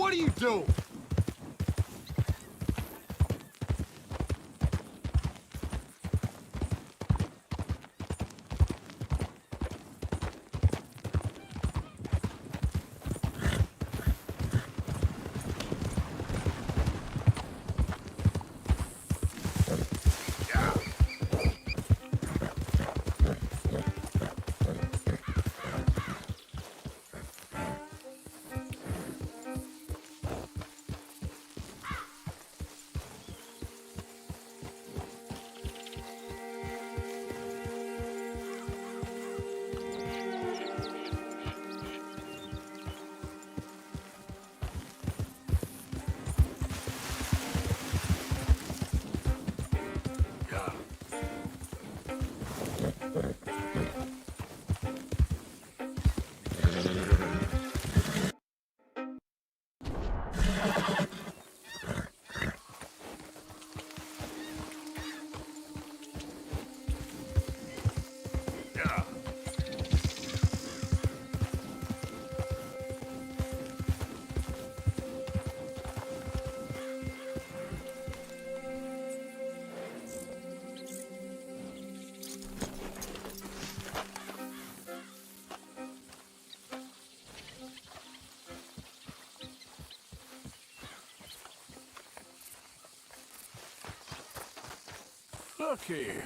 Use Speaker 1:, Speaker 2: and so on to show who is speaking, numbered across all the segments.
Speaker 1: What are you doing?
Speaker 2: Look here.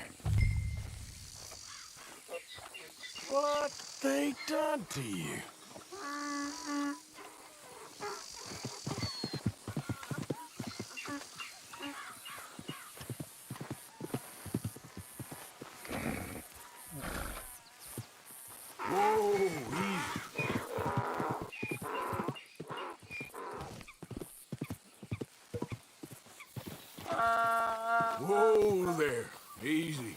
Speaker 2: What they done to you? Whoa, easy. Whoa there, easy.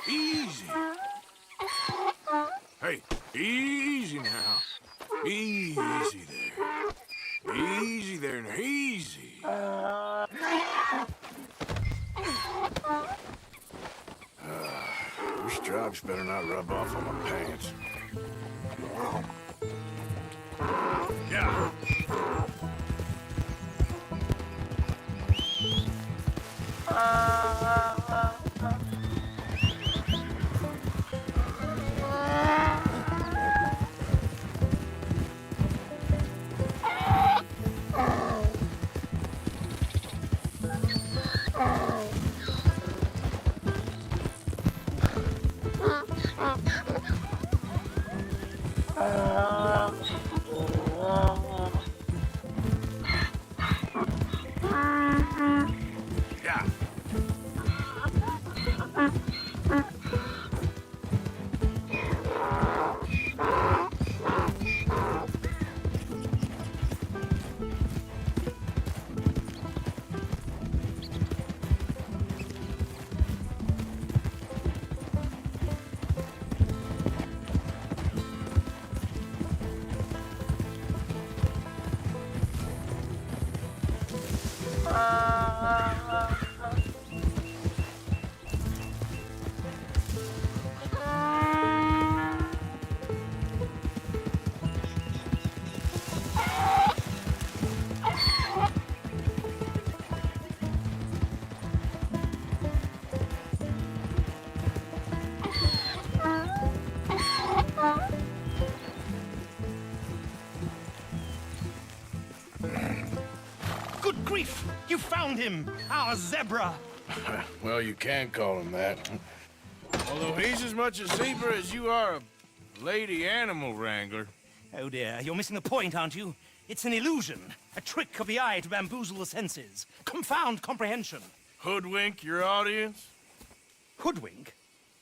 Speaker 2: Easy. Hey, easy now. Easy there. Easy there, now. Easy. Your stripes better not rub off on my pants. Yeah. Yeah.
Speaker 3: Good grief! You found him! Our zebra!
Speaker 2: Well, you can call him that. Although he's as much a zebra as you are a lady animal wrangler.
Speaker 3: Oh dear, you're missing the point, aren't you? It's an illusion. A trick of the eye to bamboozle the senses. Confound comprehension.
Speaker 2: Hoodwink your audience?
Speaker 3: Hoodwink?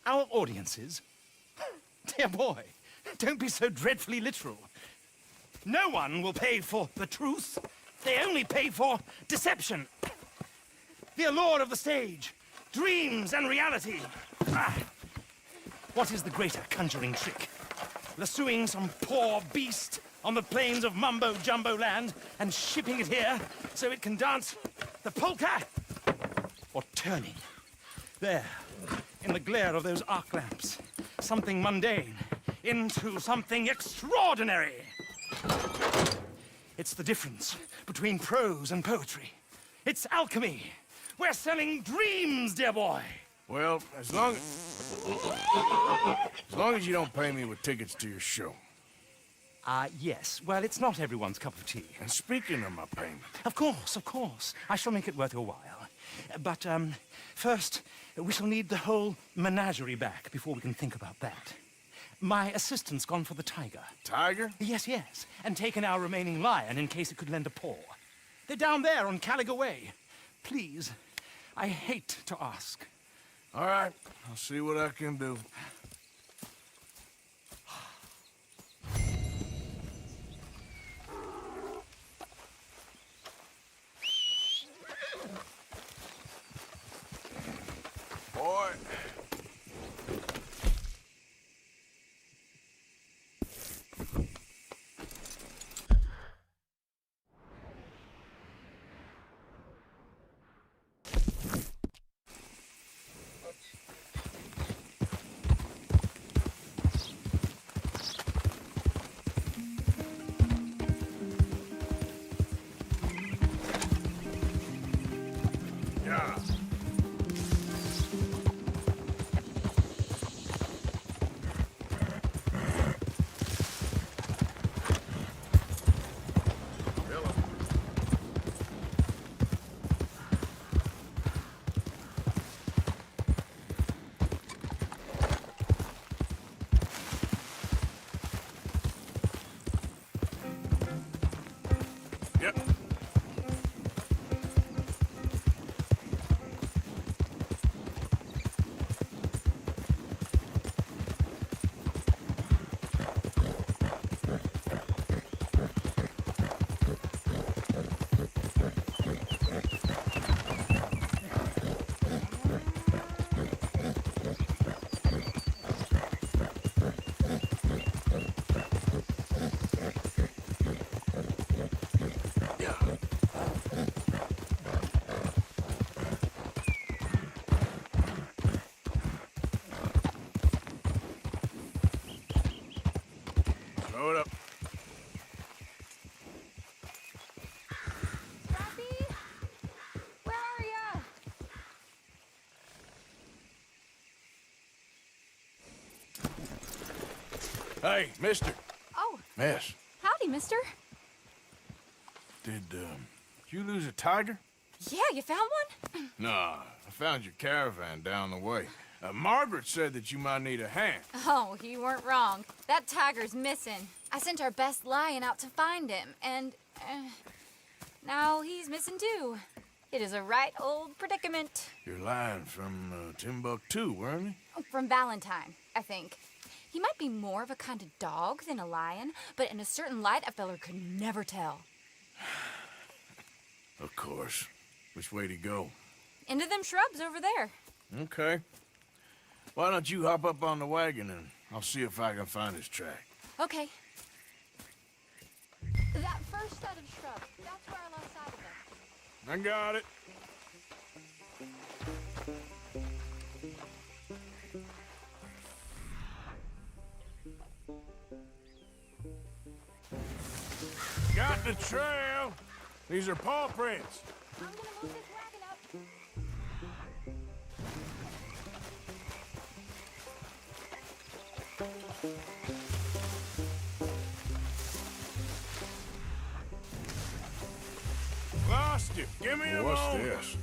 Speaker 3: Our audiences? Dear boy, don't be so dreadfully literal. No one will pay for the truth. They only pay for deception. The allure of the stage, dreams and reality. Ah. What is the greater conjuring trick? Lassoing some poor beast on the plains of mumbo-jumbo land and shipping it here so it can dance the polka? Or turning, there, in the glare of those arc lamps, something mundane into something extraordinary. It's the difference between prose and poetry. It's alchemy. We're selling dreams, dear boy.
Speaker 2: Well, as long as you don't pay me with tickets to your show.
Speaker 3: Yes. Well, it's not everyone's cup of tea.
Speaker 2: And speaking of my payment,
Speaker 3: Of course, of course. I shall make it worth your while. But, first, we shall need the whole menagerie back before we can think about that. My assistant's gone for the tiger.
Speaker 2: Tiger?
Speaker 3: Yes, yes. And taken our remaining lion in case it could lend a paw. They're down there on Caliga Way. Please, I hate to ask.
Speaker 2: All right, I'll see what I can do. Boy. Yeah. Yep. Throw it up.
Speaker 1: Scrappy? Where are ya?
Speaker 2: Hey, mister.
Speaker 1: Oh,
Speaker 2: Miss,
Speaker 1: howdy, mister.
Speaker 2: did you lose a tiger?
Speaker 1: Yeah, you found one?
Speaker 2: Nah, I found your caravan down the way. Margaret said that you might need a hand.
Speaker 1: Oh, you weren't wrong. That tiger's missing. I sent our best lion out to find him, and now he's missing too. It is a right old predicament.
Speaker 2: You're lying from Timbuktu, weren't you?
Speaker 1: From Valentine, I think. He might be more of a kind of dog than a lion, but in a certain light, a feller could never tell.
Speaker 2: Of course. Which way to go?
Speaker 1: Into them shrubs over there.
Speaker 2: Okay. Why don't you hop up on the wagon and I'll see if I can find his track.
Speaker 1: Okay. That first set of shrubs, that's where I lost sight of them.
Speaker 2: I got it. Got the trail. These are paw prints.
Speaker 1: I'm gonna move this wagon up.
Speaker 2: Lost you. Give me a
Speaker 4: What's
Speaker 2: moment.
Speaker 4: this?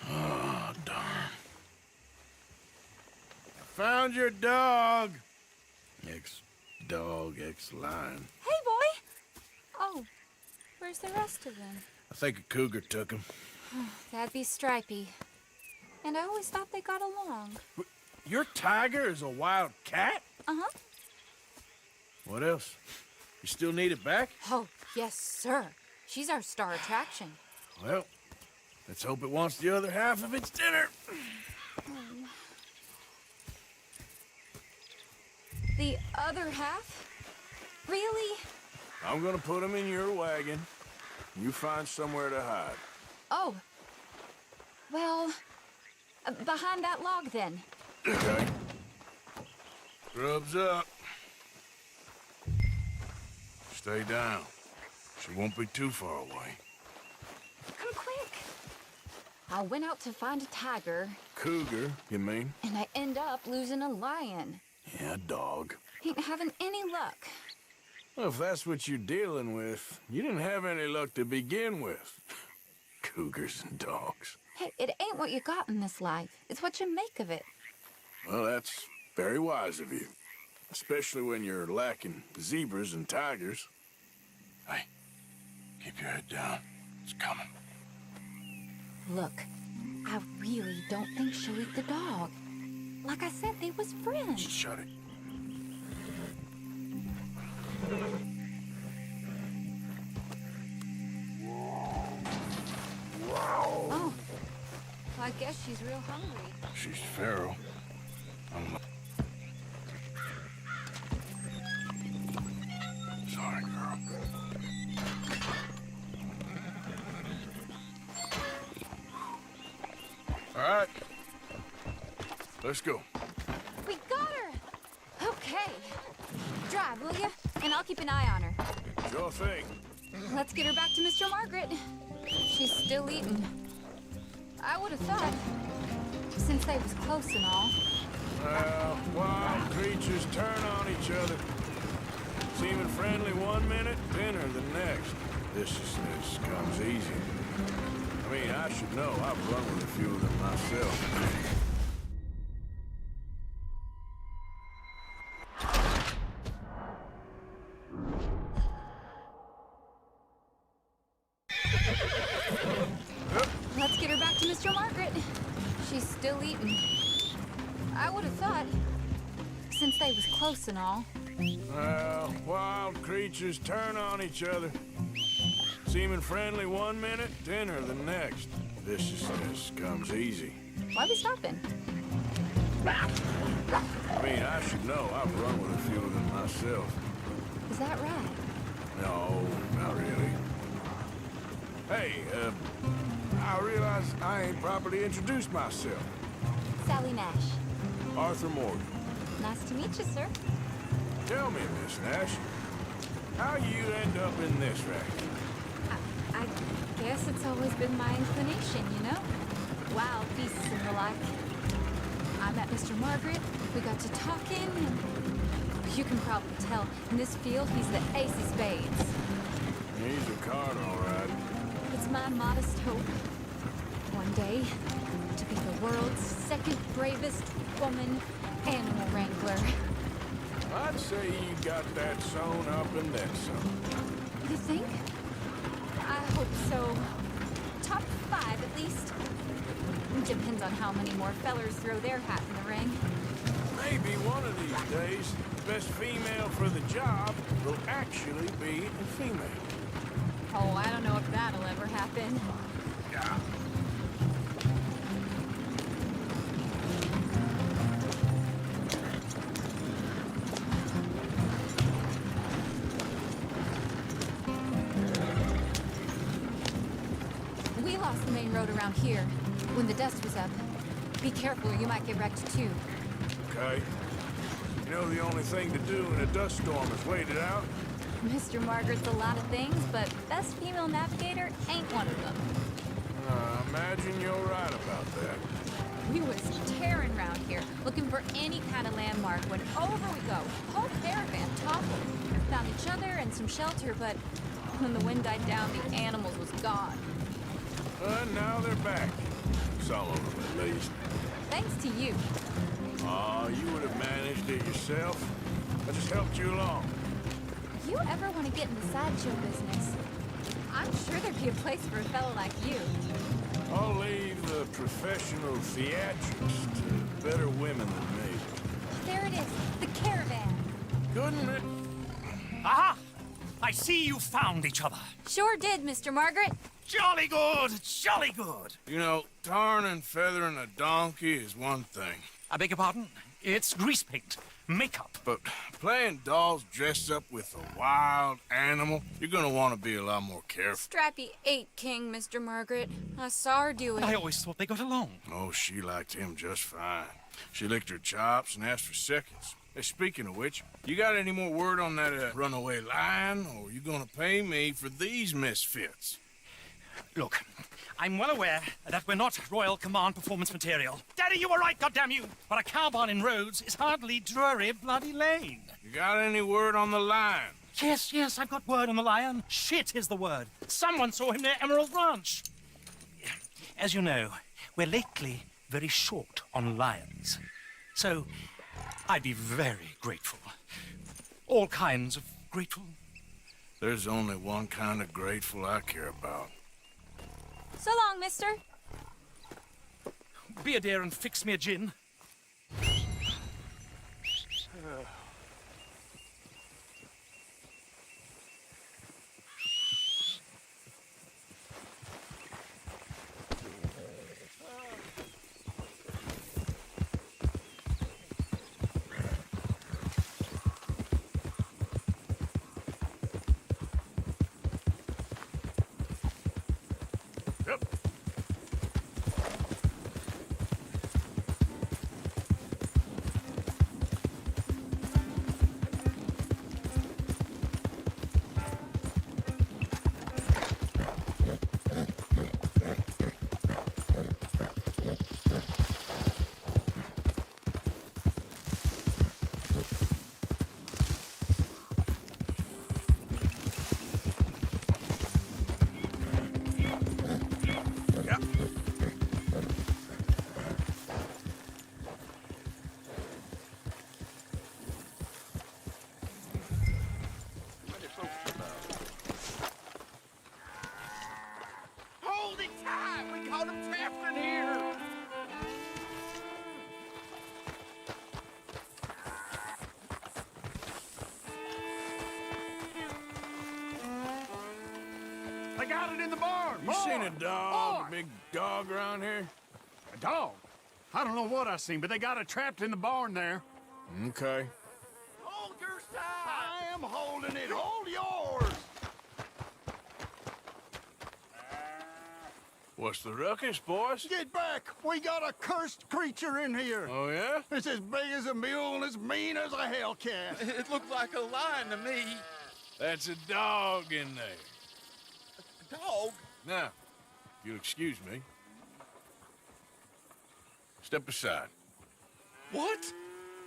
Speaker 2: Oh, darn. Found your dog. Ex-dog, ex-lion.
Speaker 1: Hey, boy! Oh, where's the rest of them?
Speaker 2: I think a cougar took him.
Speaker 1: That'd be Stripey. And I always thought they got along.
Speaker 2: Your tiger is a wild cat?
Speaker 1: Uh-huh.
Speaker 2: What else? You still need it back?
Speaker 1: Oh, yes, sir. She's our star attraction.
Speaker 2: Well, let's hope it wants the other half of its dinner.
Speaker 1: The other half? Really?
Speaker 2: I'm gonna put him in your wagon. You find somewhere to hide.
Speaker 1: Oh. Well, behind that log then.
Speaker 2: Okay. Grub's up. Stay down. She won't be too far away.
Speaker 1: Come quick. I went out to find a tiger,
Speaker 2: Cougar, you mean?
Speaker 1: and I end up losing a lion.
Speaker 2: Yeah, dog.
Speaker 1: Ain't having any luck.
Speaker 2: Well, if that's what you're dealing with, you didn't have any luck to begin with. Cougars and dogs.
Speaker 1: Hey, it ain't what you got in this life. It's what you make of it.
Speaker 2: Well, that's very wise of you. Especially when you're lacking zebras and tigers. Hey, keep your head down. It's coming.
Speaker 1: Look, I really don't think she'll eat the dog. Like I said, they was friends.
Speaker 2: Shut it.
Speaker 1: Oh, I guess she's real hungry.
Speaker 2: She's feral. Sorry, girl. All right. Let's go.
Speaker 1: We got her! Okay. Drive, will you? And I'll keep an eye on her.
Speaker 2: Sure thing.
Speaker 1: Let's get her back to Mr. Margaret. She's still eating. I would have thought, since they was close and all.
Speaker 2: Wild creatures turn on each other. Seeming friendly one minute, dinner the next. Viciousness comes easy. I mean, I should know. I've run with a few of them myself.
Speaker 1: Let's get her back to Mr. Margaret. She's still eating. I would have thought, since they was close and all.
Speaker 2: Wild creatures turn on each other. Seeming friendly one minute, dinner the next. Viciousness comes easy.
Speaker 1: Why we stopping?
Speaker 2: I mean, I should know. I've run with a few of them myself.
Speaker 1: Is that right?
Speaker 2: No, not really. Hey, I realize I ain't properly introduced myself.
Speaker 1: Sally Nash.
Speaker 2: Arthur Morgan.
Speaker 1: Nice to meet you, sir.
Speaker 2: Tell me, Miss Nash, how you end up in this racket?
Speaker 1: I guess it's always been my inclination, you know? Wild beasts and the like. I met Mr. Margaret, we got to talking, and you can probably tell, in this field, he's the ace of spades.
Speaker 2: He's a card, all right.
Speaker 1: It's my modest hope, one day, to be the world's second bravest woman animal wrangler.
Speaker 2: I'd say you got that sewn up and then some.
Speaker 1: You think? I hope so. Top 5, at least. Depends on how many more fellers throw their hat in the ring.
Speaker 2: Maybe one of these days, the best female for the job will actually be a female.
Speaker 1: Oh, I don't know if that'll ever happen.
Speaker 2: Yeah.
Speaker 1: We lost the main road around here when the dust was up. Be careful, you might get wrecked too.
Speaker 2: Okay. You know the only thing to do in a dust storm is wait it out?
Speaker 1: Mr. Margaret's a lot of things, but best female navigator ain't one of them.
Speaker 2: Imagine you're right about that.
Speaker 1: We was tearing around here, looking for any kind of landmark when over we go. Whole caravan toppled. Found each other and some shelter, but when the wind died down, the animals was gone.
Speaker 2: Now they're back. Some of them, at least.
Speaker 1: Thanks to you.
Speaker 2: Oh, you would have managed it yourself. I just helped you along.
Speaker 1: If you ever want to get in the sideshow business, I'm sure there'd be a place for a fellow like you.
Speaker 2: I'll leave the professional theatrics to better women than me.
Speaker 1: There it is, the caravan.
Speaker 2: Couldn't it?
Speaker 3: Aha! I see you found each other.
Speaker 1: Sure did, Mr. Margaret.
Speaker 3: Jolly good, jolly good.
Speaker 2: You know, tarring and feathering a donkey is one thing.
Speaker 3: I beg your pardon? It's grease paint. Makeup.
Speaker 2: But playing dolls dressed up with a wild animal, you're gonna want to be a lot more careful.
Speaker 1: Strappy ate King, Mr. Margaret. I saw her do it.
Speaker 3: I always thought they got along.
Speaker 2: Oh, she liked him just fine. She licked her chops and asked for seconds. Hey, speaking of which, you got any more word on that runaway lion, or you gonna pay me for these misfits?
Speaker 3: Look, I'm well aware that we're not Royal Command performance material. Daddy, you were right, goddamn you! But a cow barn in Rhodes is hardly Drury Bloody Lane.
Speaker 2: You got any word on the lion?
Speaker 3: Yes, I've got word on the lion. Shit is the word. Someone saw him near Emerald Ranch. As you know, we're lately very short on lions. So, I'd be very grateful. All kinds of grateful.
Speaker 2: There's only one kind of grateful I care about.
Speaker 1: So long, mister.
Speaker 3: Be a dear and fix me a gin.
Speaker 2: Yep.
Speaker 4: Hold it tight! We got him trapped in here! They got it in the barn!
Speaker 2: You seen a
Speaker 4: Barn!
Speaker 2: dog,
Speaker 4: Barn!
Speaker 2: a big dog around here?
Speaker 4: A dog? I don't know what I seen, but they got it trapped in the barn there.
Speaker 2: Okay.
Speaker 4: Hold your side! I am holding it! Hold yours!
Speaker 2: What's the ruckus, boys?
Speaker 4: Get back! We got a cursed creature in here!
Speaker 2: Oh, yeah?
Speaker 4: It's as big as a mule and as mean as a hellcat.
Speaker 5: It looked like a lion to me.
Speaker 2: That's a dog in there.
Speaker 5: A dog?
Speaker 2: Now, if you'll excuse me. Step aside.
Speaker 5: What?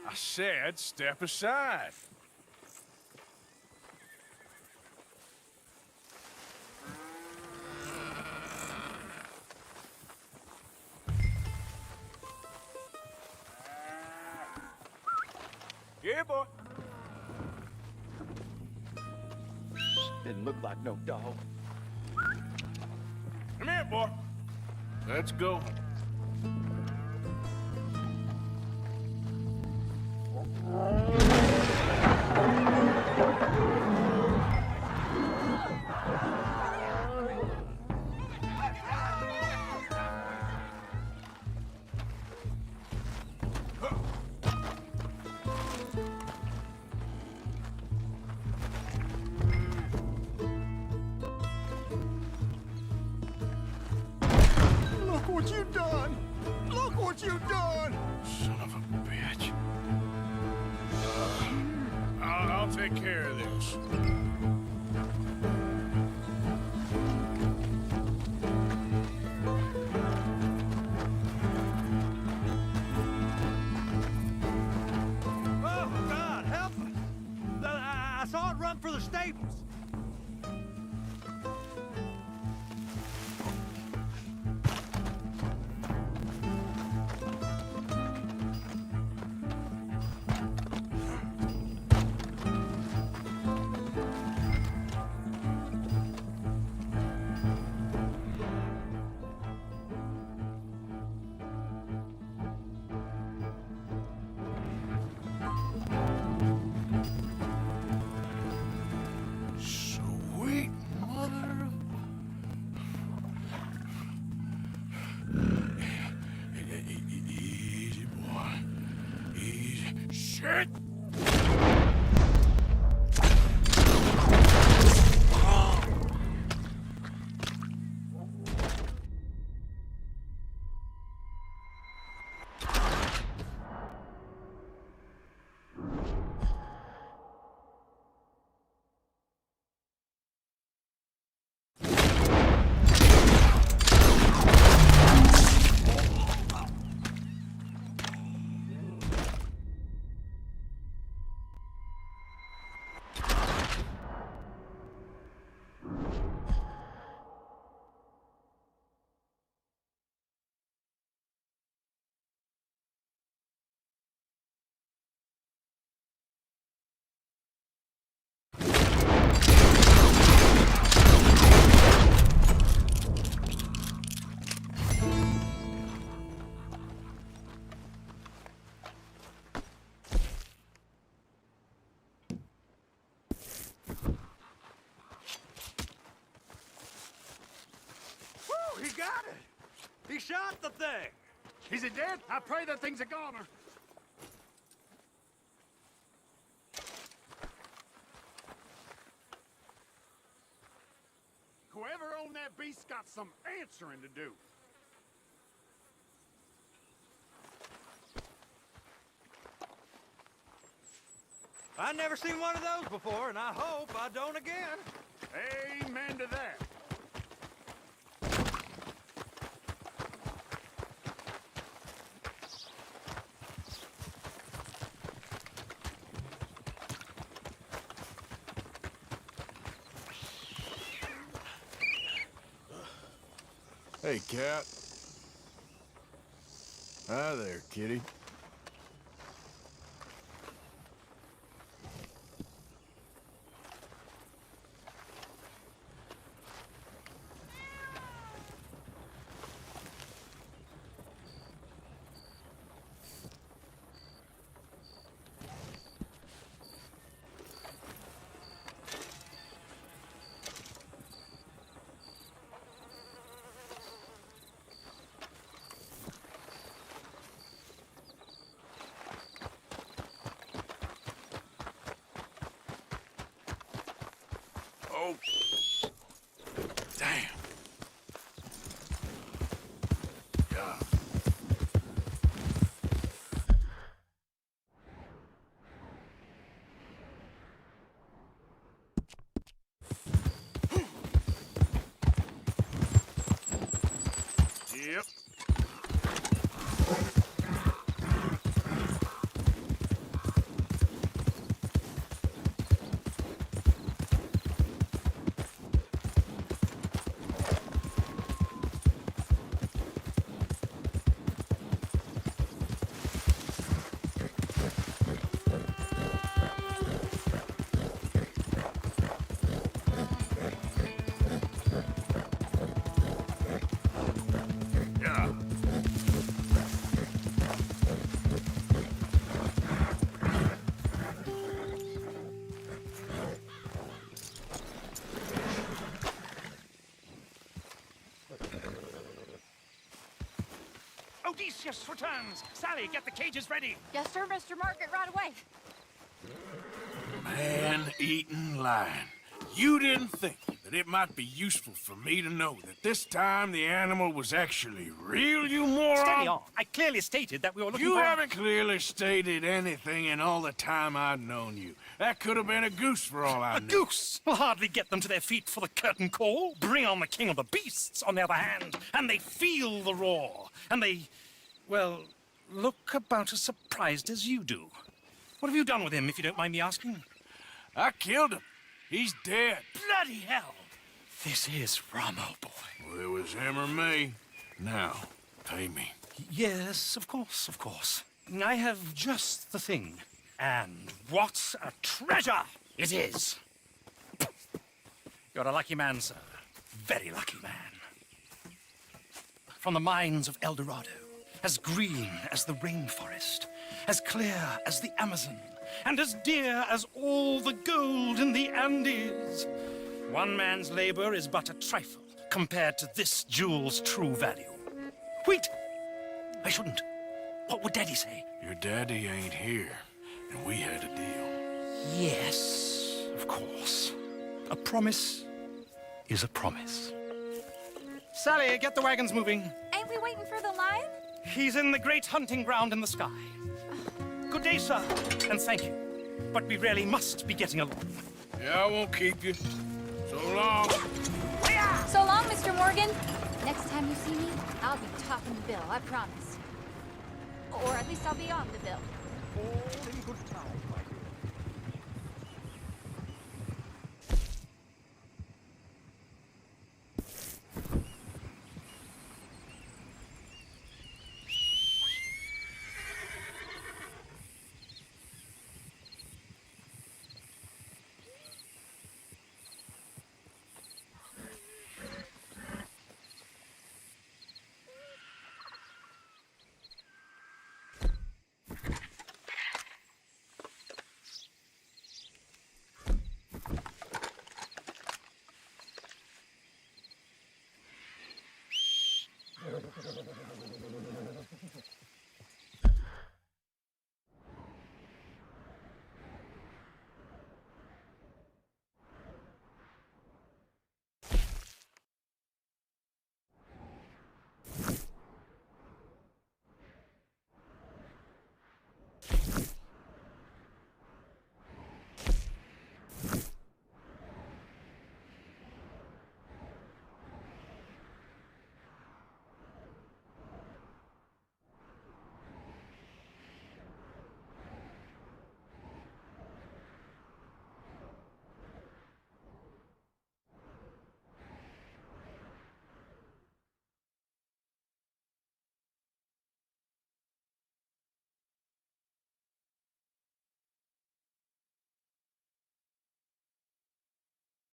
Speaker 2: I said step aside. Yeah, boy.
Speaker 5: Didn't look like no dog.
Speaker 2: Come here, boy. Let's go.
Speaker 4: Look what you done! Look what you done!
Speaker 2: Son of a bitch. I'll take care of this.
Speaker 6: Oh, God, help us! I saw it run for the stables.
Speaker 2: shit!
Speaker 6: Woo, he got it! He shot the thing!
Speaker 4: Is it dead? I pray that thing's a goner. Whoever owned that beast got some answering to do.
Speaker 6: I never seen one of those before, and I hope I don't again.
Speaker 4: Amen to that.
Speaker 2: Hey, Cat. Hi there, kitty. Oh. Damn. Yeah. Yep. Yeah.
Speaker 3: Odysseus returns! Sally, get the cages ready!
Speaker 1: Yes, sir, Mr. Margaret, right away.
Speaker 2: Man-eating lion. You didn't think that it might be useful for me to know that this time the animal was actually real, you moron?
Speaker 3: Steady on. I clearly stated that we were looking
Speaker 2: You
Speaker 3: for...
Speaker 2: haven't clearly stated anything in all the time I've known you. That could have been a goose for all I
Speaker 3: A
Speaker 2: knew.
Speaker 3: goose will hardly get them to their feet for the curtain call. Bring on the king of the beasts, on the other hand, and they feel the roar. And they, well, look about as surprised as you do. What have you done with him, if you don't mind me asking?
Speaker 2: I killed him. He's dead.
Speaker 3: Bloody hell! This is Ramo, boy.
Speaker 2: Well, it was him or me. Now, pay me.
Speaker 3: Yes, of course, of course. I have just the thing. And what a treasure it is! You're a lucky man, sir. Very lucky man. From the mines of El Dorado, as green as the rainforest, as clear as the Amazon, and as dear as all the gold in the Andes. One man's labor is but a trifle compared to this jewel's true value. Wait! I shouldn't. What would Daddy say?
Speaker 2: Your daddy ain't here. and we had a deal.
Speaker 3: Yes, of course. A promise is a promise. Sally, get the wagons moving.
Speaker 1: Ain't we waiting for the lion?
Speaker 3: He's in the great hunting ground in the sky. Good day, sir, and thank you. But we really must be getting along.
Speaker 2: Yeah, I won't keep you. So long.
Speaker 1: So long, Mr. Morgan. Next time you see me, I'll be topping the bill, I promise. Or at least I'll be on the bill.
Speaker 4: All in good time, my dear.